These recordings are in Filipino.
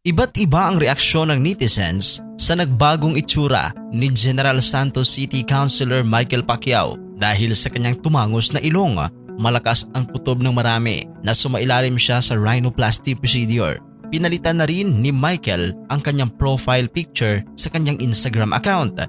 Iba't iba ang reaksyon ng netizens sa nagbagong itsura ni General Santos City Councilor Michael Pacquiao dahil sa kanyang tumangos na ilong. Malakas ang kutob ng marami na sumailalim siya sa rhinoplasty procedure. Pinalitan na rin ni Michael ang kanyang profile picture sa kanyang Instagram account.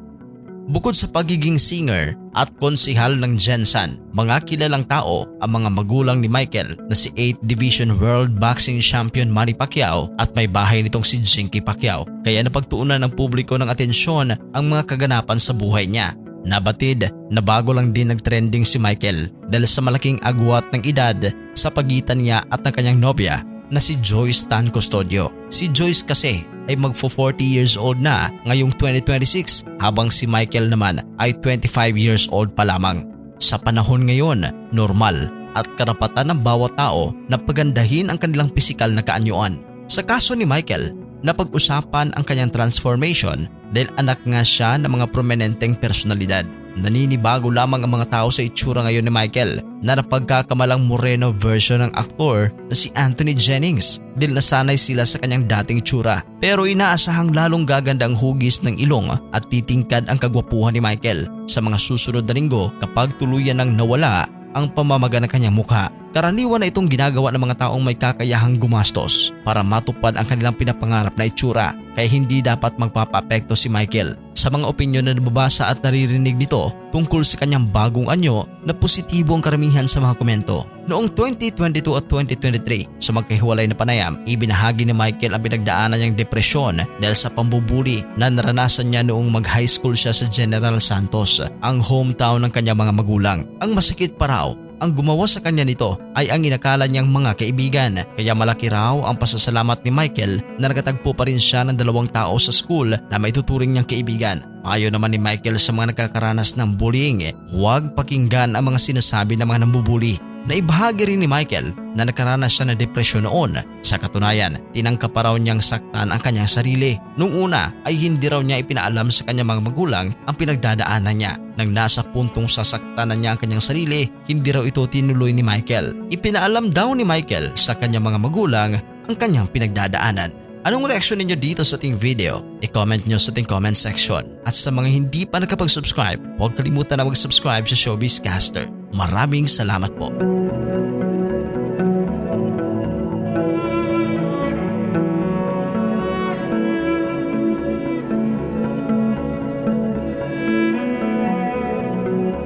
Bukod sa pagiging singer at konsehal ng Gensan, mga kilalang tao ang mga magulang ni Michael na si 8th Division World Boxing Champion Manny Pacquiao at may bahay nitong si Jinky Pacquiao, kaya napagtuunan ng publiko ng atensyon ang mga kaganapan sa buhay niya. Nabatid na bago lang din nagtrending si Michael dahil sa malaking agwat ng edad sa pagitan niya at ng kanyang nobya na si Joyce Tan Custodio. Si Joyce kasi ay magfo 40 years old na ngayong 2026 habang si Michael naman ay 25 years old pa lamang. Sa panahon ngayon, normal at karapatan ng bawat tao na pagandahin ang kanilang pisikal na kaanyuan. Sa kaso ni Michael, napag-usapan ang kanyang transformation dahil anak nga siya ng mga prominenteng personalidad. Naninibago lamang ang mga tao sa itsura ngayon ni Michael na napagkakamalang moreno version ng aktor na si Anthony Jennings dahil nasanay sila sa kanyang dating itsura. Pero inaasahang lalong gaganda ang hugis ng ilong at titingkad ang kagwapuhan ni Michael sa mga susunod na linggo kapag tuluyan nang nawala ang pamamaga ng kanyang mukha. Karaniwan na itong ginagawa ng mga taong may kakayahang gumastos para matupad ang kanilang pinapangarap na itsura, kaya hindi dapat magpapapekto si Michael sa mga opinyon na nababasa at naririnig nito tungkol sa kanyang bagong anyo na positibo ang karamihan sa mga komento. Noong 2022 at 2023 sa magkahiwalay na panayam, ibinahagi ni Michael ang pinagdaanan niyang depresyon dahil sa pambubuli na naranasan niya noong mag-high school siya sa General Santos, ang hometown ng kanyang mga magulang. Ang masakit pa raw, ang gumawa sa kanya nito ay ang inakala niyang mga kaibigan, kaya malaki raw ang pasasalamat ni Michael na nakatagpo pa rin siya ng 2 tao sa school na maituturing niyang kaibigan. Payo naman ni Michael sa mga nakakaranas ng bullying, huwag pakinggan ang mga sinasabi ng mga nambubuli. Naibahagi rin ni Michael na nakaranas siya ng depresyon noon. Sa katunayan, tinangka pa raw niyang saktan ang kanyang sarili. Noong una ay hindi raw niya ipinaalam sa kanyang mga magulang ang pinagdadaanan niya. Nang nasa puntong sasaktan na niya ang kanyang sarili, hindi raw ito tinuloy ni Michael. Ipinaalam daw ni Michael sa kanyang mga magulang ang kanyang pinagdadaanan. Anong reaksyon ninyo dito sa ating video? I-comment nyo sa ating comment section. At sa mga hindi pa nakapag-subscribe, huwag kalimutan na mag-subscribe sa Showbiz Caster. Maraming salamat po.